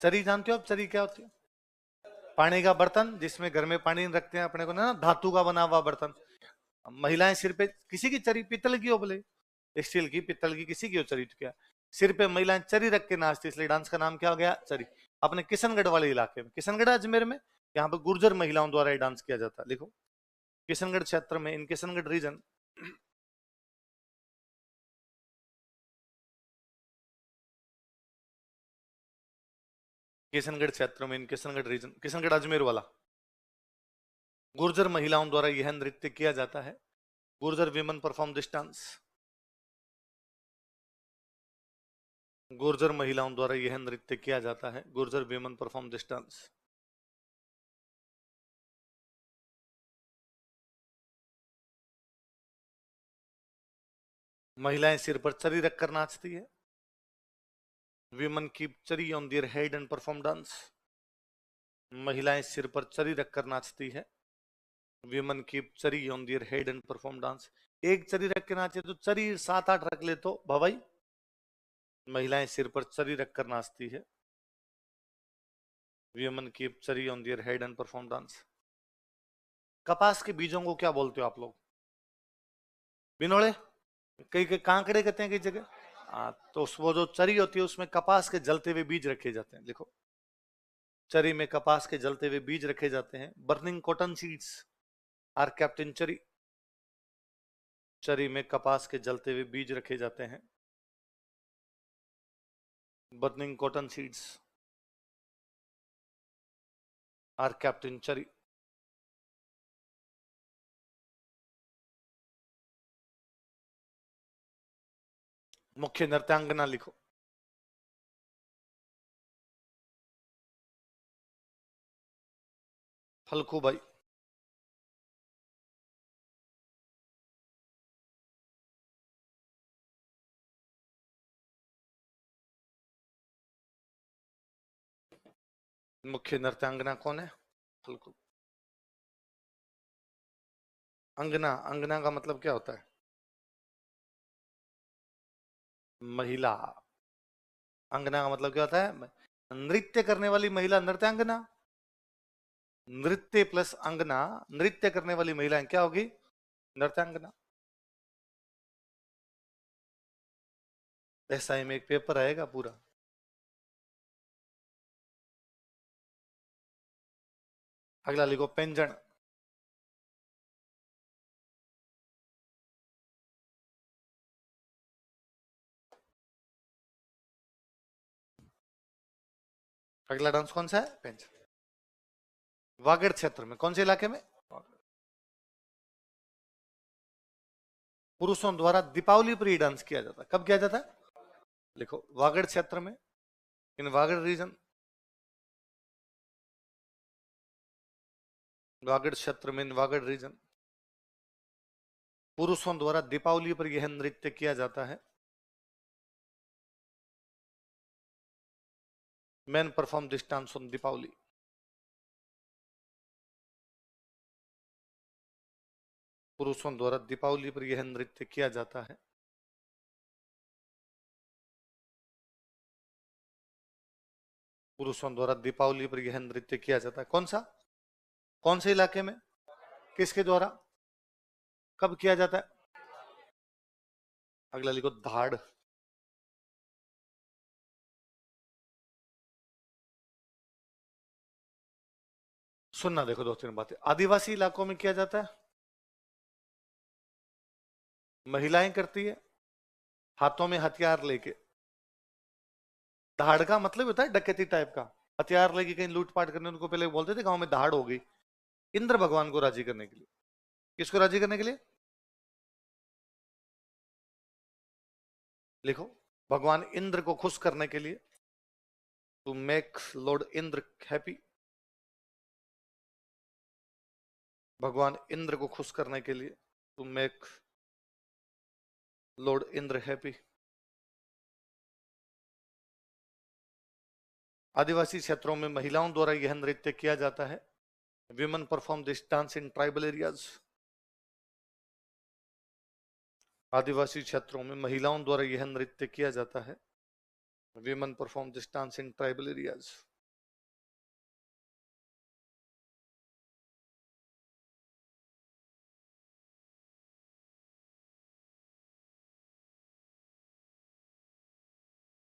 चरी जानते हो आप? चरी क्या होती है? पानी का बर्तन जिसमें घर में पानी रखते हैं अपने को ना, धातु का बना हुआ बर्तन। महिलाएं सिर पे, किसी की चरी पीतल की हो बोले, स्टील की, पित्तल की, किसी की हो चरी, तो क्या सिर पे महिलाएं चरी रख के नाचती, इसलिए डांस का नाम क्या हो गया? चरी। अपने किशनगढ़ वाले इलाके में, किशनगढ़ अजमेर में, यहाँ पे गुर्जर महिलाओं द्वारा ये डांस किया जाता है। लिखो, किशनगढ़ क्षेत्र में, इन किशनगढ़ रीजन, किशनगढ़ क्षेत्र में, इन किशनगढ़ रीजन, किशनगढ़ अजमेर वाला, गुर्जर महिलाओं द्वारा यह नृत्य किया जाता है। Gurjar women perform this dance. Gurjar महिलाओं द्वारा यह नृत्य किया जाता है। Gurjar women perform this dance. महिलाएं सिर पर चरी रखकर नाचती है। विमेन कीप चरी on their head and perform dance. महिलाएं सिर पर चरी रखकर नाचती है। विमेन कीप चरी on their head and perform dance. एक चरी रख के नाचे तो चरी 7-8 रख ले तो भवाई। महिलाएं सिर पर चरी रखकर नाचती है। विमेन कीप चरी on their head and perform dance. कपास के बीजों को क्या बोलते हो आप लोग? बिनोले, कई कई कांकड़े कहते हैं कई जगह। तो वो जो चरी होती है उसमें कपास के जलते हुए बीज रखे जाते हैं। लिखो, चरी में कपास के जलते हुए बीज रखे जाते हैं। Burning cotton seeds are kept in चरी। चरी में कपास के जलते हुए बीज रखे जाते हैं। Burning cotton seeds are kept in चरी। मुख्य नृत्यांगना लिखो, फलकूबाई। मुख्य नृत्यांगना कौन है? फलकू। अंगना, अंगना का मतलब क्या होता है? महिला। अंगना का मतलब क्या होता है? नृत्य करने वाली महिला नृत्यांगना। नृत्य प्लस अंगना, नृत्य करने वाली महिलाएं क्या होगी? नृत्यांगना। एसआई में एक पेपर आएगा पूरा। अगला लिखो, पेंजन। अगला डांस कौन सा है? पेंजन। वागड़ क्षेत्र में, कौन से इलाके में? पुरुषों द्वारा दीपावली पर ही डांस किया जाता है। कब किया जाता है? लिखो, वागड़ क्षेत्र में, इन वागड़ रीजन, वागड़ क्षेत्र में, इन वागड़ रीजन, पुरुषों द्वारा दीपावली पर यह नृत्य किया जाता है। Man perform this dance on Deepawali. पुरुषों द्वारा दीपावली पर यह नृत्य किया जाता है। पुरुषों द्वारा दीपावली पर यह नृत्य किया जाता है। कौन सा? कौन से इलाके में? किसके द्वारा? कब किया जाता है? अगला लिखो, धाड़। सुनना, देखो 2-3 बातें। आदिवासी इलाकों में किया जाता है, महिलाएं करती है, हाथों में हथियार लेके। धाड़ का मतलब होता है डकैती टाइप का। हथियार लेके कहीं लूटपाट करने, उनको पहले बोलते थे गांव में धाड़ हो गई। इंद्र भगवान को राजी करने के लिए। किसको राजी करने के लिए? लिखो, भगवान इंद्र को खुश करने के लिए। To make lord Indra happy. भगवान इंद्र को खुश करने के लिए, to make lord Indra happy. आदिवासी क्षेत्रों में महिलाओं द्वारा यह नृत्य किया जाता है। Women perform this dance in tribal areas. आदिवासी क्षेत्रों में महिलाओं द्वारा यह नृत्य किया जाता है। Women perform this dance in tribal areas.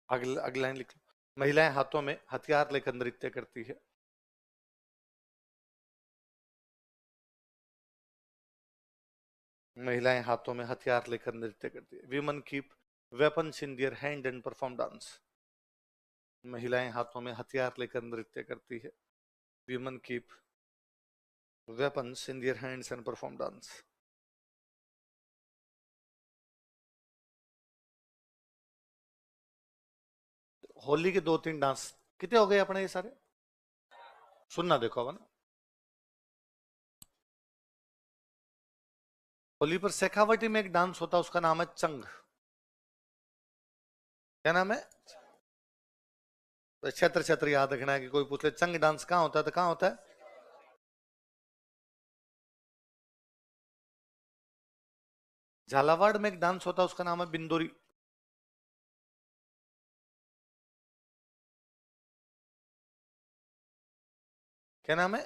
अगली लाइन लिख लो। महिलाएं हाथों में हथियार लेकर नृत्य करती है। महिलाएं हाथों में हथियार लेकर नृत्य करती है। Women keep weapons in their hand and perform dance. महिलाएं हाथों में हथियार लेकर नृत्य करती है। Women keep weapons in their hands and perform dance. Holi के 2-3 डांस कितने हो गए अपने ये सारे? सुनना देखो अब ना। होली पर शेखावटी में एक डांस होता है, उसका नाम है चंग। क्या नाम है? क्षेत्र क्षेत्र याद रखना है कि कोई पूछ ले चंग डांस कहाँ होता है तो कहाँ होता है। झालावाड़ में एक डांस होता है, उसका नाम है बिंदोरी। क्या नाम है?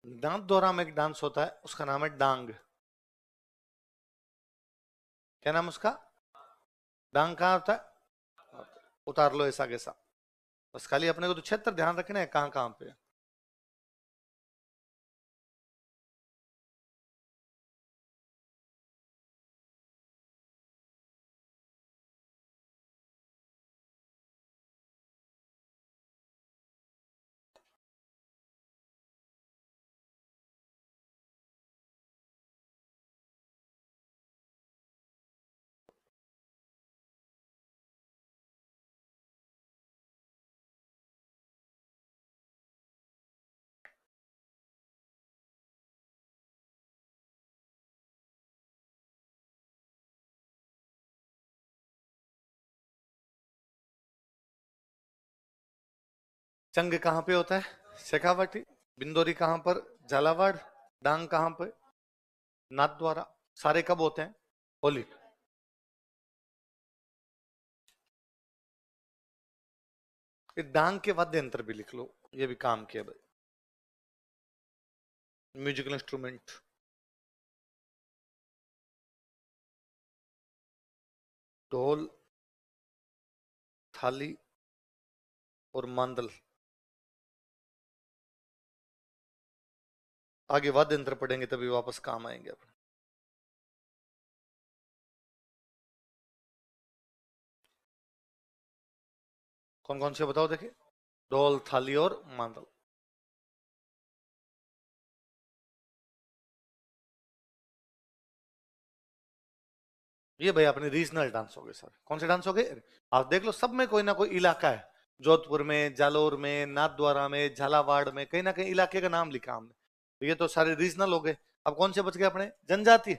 दांत दोरा में एक डांस होता है, उसका नाम है डांग। क्या नाम उसका? डांग कहाँ होता है? उतार लो ऐसा कैसा। बस खाली अपने को तो क्षेत्र ध्यान रखना है कहाँ कहाँ पे। चंग कहाँ पे होता है? शेखावटी। बिंदोरी कहाँ पर? झालावाड़। डांग कहाँ पे? नाथ द्वारा। सारे कब होते हैं? होली। ये डांग के वाद्य यंत्र भी लिख लो, ये भी काम किया भाई। Musical instrument. ढोल, थाली और मांदल। आगे वाद्य यंत्र पढ़ेंगे तभी वापस काम आएंगे अपने। कौन कौन से बताओ देखिए। ढोल, थाली और मांदल। ये भाई अपने रीजनल डांस हो गए सर। कौन से डांस हो गए? आप देख लो, सब में कोई ना कोई इलाका है। जोधपुर में, जालोर में, नाथद्वारा में, झालावाड़ में, कहीं ना कहीं इलाके का नाम लिखा हमने। तो ये तो सारे रीजनल हो गए। अब कौन से बच गए अपने? जनजाति।